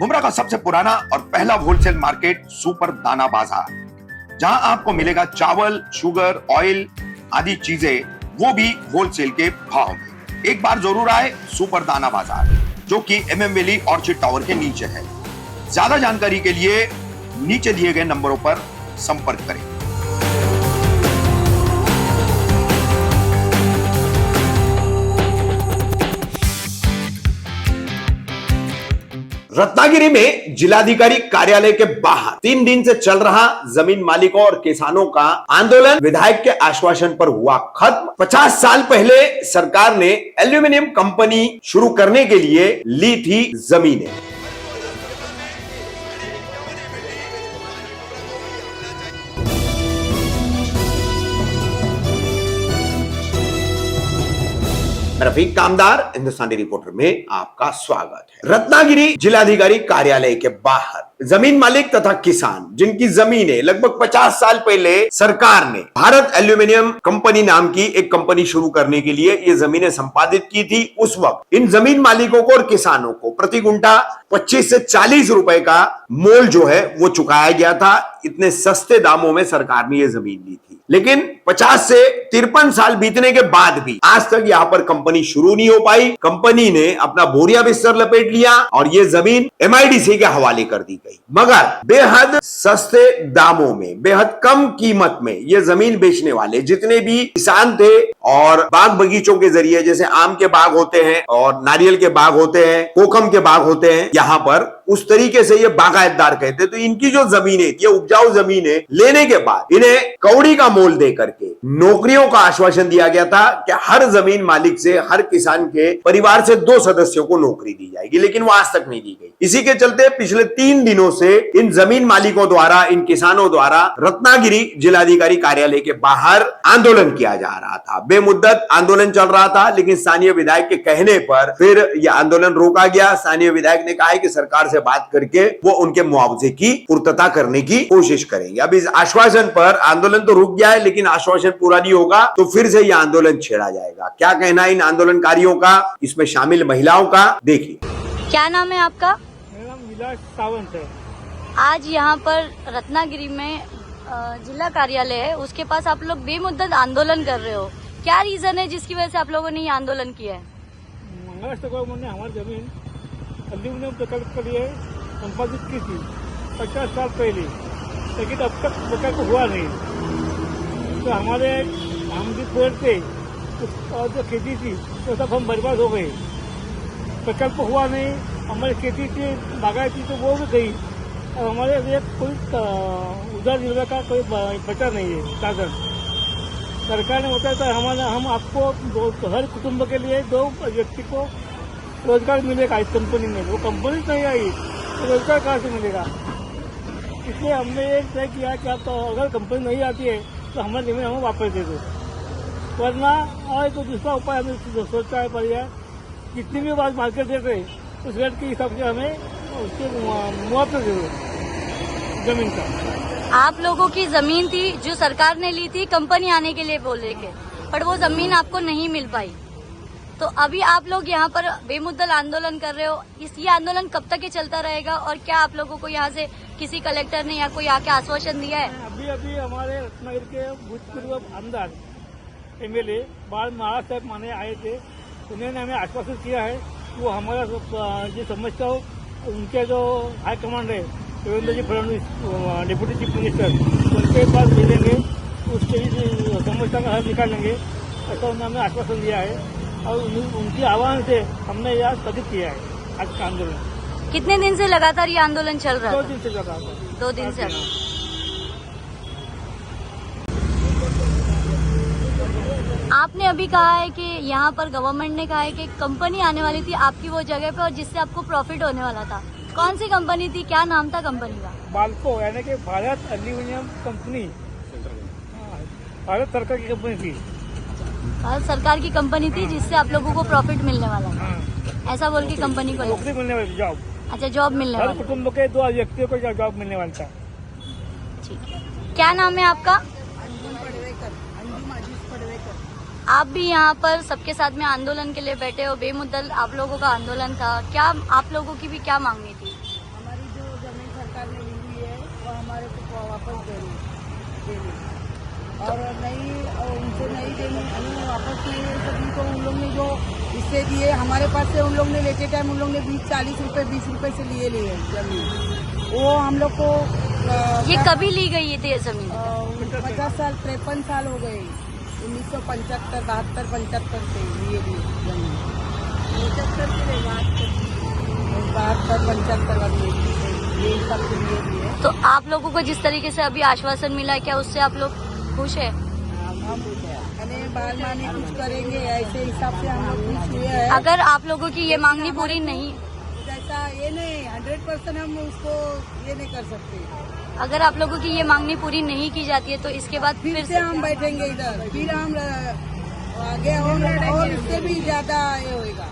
मुमरा का सबसे पुराना और पहला होलसेल मार्केट सुपर दाना बाजार, जहां आपको मिलेगा चावल, शुगर, ऑयल आदि चीजें, वो भी होलसेल के भाव में। एक बार जरूर आए सुपर दाना बाजार, जो कि MM वैली ऑर्चिड टावर के नीचे है। ज्यादा जानकारी के लिए नीचे दिए गए नंबरों पर संपर्क करें। रत्नागिरी में जिलाधिकारी कार्यालय के बाहर 3 दिन से चल रहा जमीन मालिकों और किसानों का आंदोलन विधायक के आश्वासन पर हुआ खत्म। 50 साल पहले सरकार ने एल्यूमिनियम कंपनी शुरू करने के लिए ली थी जमीनें। रफीक कामदार, हिंदुस्तानी रिपोर्टर में आपका स्वागत है। रत्नागिरी जिलाधिकारी कार्यालय के बाहर जमीन मालिक तथा किसान, जिनकी जमीनें लगभग 50 साल पहले सरकार ने भारत एल्यूमिनियम कंपनी नाम की एक कंपनी शुरू करने के लिए ये जमीनें संपादित की थी, उस वक्त इन जमीन मालिकों को और किसानों को प्रति गुंठा 25 से 40 रुपए का मोल जो है वो चुकाया गया था। इतने सस्ते दामों में सरकार ने ये जमीन ली थी। लेकिन 50 से 53 साल बीतने के बाद भी आज तक यहाँ पर कंपनी शुरू नहीं हो पाई। कंपनी ने अपना बोरिया बिस्तर लपेट लिया और ये जमीन MIDC के हवाले कर दी गई। मगर बेहद सस्ते दामों में, बेहद कम कीमत में ये जमीन बेचने वाले जितने भी किसान थे और बाग बगीचों के जरिए, जैसे आम के बाग होते हैं और नारियल के बाग होते हैं, कोकम के बाग होते हैं, यहाँ पर उस तरीके से ये बागायतदार कहते हैं। तो इनकी जो जमीनें, ये उपजाऊ जमीनें लेने के बाद इन्हें कौड़ी का मोल दे करके नौकरियों का आश्वासन दिया गया था कि हर जमीन मालिक से, हर किसान के परिवार से 2 सदस्यों को नौकरी दी जाएगी, लेकिन वो आज तक नहीं दी गई। इसी के चलते पिछले 3 दिनों से इन जमीन मालिकों द्वारा, इन किसानों द्वारा रत्नागिरी जिलाधिकारी कार्यालय के बाहर आंदोलन किया जा रहा था। बेमुद्दत आंदोलन चल रहा था, लेकिन स्थानीय विधायक के कहने पर फिर यह आंदोलन रोका गया। स्थानीय विधायक ने कहा है कि सरकार से बात करके वो उनके मुआवजे की पूर्तता करने की कोशिश करेंगे। अब इस आश्वासन पर आंदोलन तो रुक गया है, लेकिन आश्वासन पूरा नहीं होगा तो फिर से यह आंदोलन छेड़ा जाएगा। क्या कहना है इन आंदोलनकारियों का, इसमें शामिल महिलाओं का, देखिए। क्या नाम है आपका? मेरा नाम विलास सावंत है। आज यहाँ पर रत्नागिरी में जिला कार्यालय है, उसके पास आप लोग बेमुद्दत आंदोलन कर रहे हो। क्या रीजन है जिसकी वजह से आप लोगों ने ये आंदोलन किया है? महाराष्ट्र गवर्नमेंट ने हमारी जमीन एल्यूमिनियम प्रकल्प के लिए संपादित की थी 50 साल पहले, लेकिन अब तक प्रकल्प हुआ नहीं। तो हमारे हम भी पेड़ थे और जो खेती थी तो सब हम बर्बाद हो गए। प्रकल्प हुआ नहीं, हमारी खेती थी, बागायती तो वो भी गई और हमारे लिए कोई उधार निर्वाह का कोई बचा नहीं है साधन। सरकार ने बताया था हम आपको हर कुटुंब के लिए 2 व्यक्ति को रोजगार मिलेगा इस कंपनी में। वो कंपनी नहीं आई तो रोजगार कहाँ से मिलेगा? इसलिए हमने ये तय किया कि आप अगर कंपनी नहीं आती है तो हमारी जमीन हमें वापस दे दो, वरना और तो दूसरा उपाय हमें सोचा है पड़ेगा। कितनी भी बात मार्केट रेट है उस रेट के हिसाब से हमें उसके मुआवजा दे दो जमीन का। आप लोगों की जमीन थी जो सरकार ने ली थी कंपनी आने के लिए बोल रहे थे, पर वो जमीन आपको नहीं मिल पाई। तो अभी आप लोग यहाँ पर बेमुद्दत आंदोलन कर रहे हो। ये आंदोलन कब तक ये चलता रहेगा और क्या आप लोगों को यहाँ से किसी कलेक्टर ने या कोई आके आश्वासन दिया है? अभी हमारे रत्नागिरी के भूतपूर्व आमदार MLA बाल महाराज साहब माने आए थे, उन्होंने हमें आश्वासन किया है कि वो हमारा जो समस्या हो उनके जो हाई कमांड है देवेंद्र जी फडणवीस, डिप्टी चीफ मिनिस्टर, उनके पास मिलेंगे, उसके समस्या का हल निकालेंगे, ऐसा उन्होंने हमें आश्वासन दिया है। और उनकी आह्वान से हमने यह स्थगित किया है आज का आंदोलन। कितने दिन से लगातार ये आंदोलन चल रहा है? 2 दिन से लगा था। 2 दिन से। आपने अभी कहा है कि यहाँ पर गवर्नमेंट ने कहा है कि कंपनी आने वाली थी आपकी वो जगह पे और जिससे आपको प्रॉफिट होने वाला था। कौन सी कंपनी थी, क्या नाम था कंपनी का? बाल्को, यानी कि भारत एल्यूमिनियम कंपनी, भारत सरकार की कंपनी थी। भारत सरकार की कंपनी थी जिससे आप लोगों को प्रॉफिट मिलने वाला था, ऐसा बोल के कंपनी को नौकरी मिलने वाली, जॉब। अच्छा, जॉब मिलने हर वाला। कुटुंब के 2 व्यक्तियों को जॉब मिलने वाला था। ठीक है। क्या नाम है आपका? आप भी यहाँ पर सबके साथ में आंदोलन के लिए बैठे हो, बेमुद्दत आप लोगों का आंदोलन था। क्या आप लोगों की भी क्या मांगनी थी? वो हमारे को वापस देने और नहीं, और उनसे नहीं देने, हमें वापस नहीं दे सकी। तो उन लोग ने जो इससे दिए हमारे पास से, उन लोग ने लेते टाइम उन लोग ने 20-40 रुपए 20 रुपए से लिए जमीन। वो हम लोग को ये कभी ली गई थी जमीन? 50 साल 53 साल हो गए, 1975 72 75 से लिए जमीन। 72 75 वाली ये सब के लिए भी है। तो आप लोगों को जिस तरीके से अभी आश्वासन मिला है, क्या उससे आप लोग खुश है? हम हमें बार माने कुछ करेंगे, ऐसे हिसाब से हम लोग खुश हुए हैं। अगर आप लोगों की ये मांगनी पूरी नहीं, जैसा ये नहीं 100% हम उसको ये नहीं कर सकते। अगर आप लोगों की ये मांगनी पूरी नहीं की जाती है तो इसके बाद फिर से हम बैठेंगे इधर, फिर हम आगे और उससे भी ज्यादा ये होगा।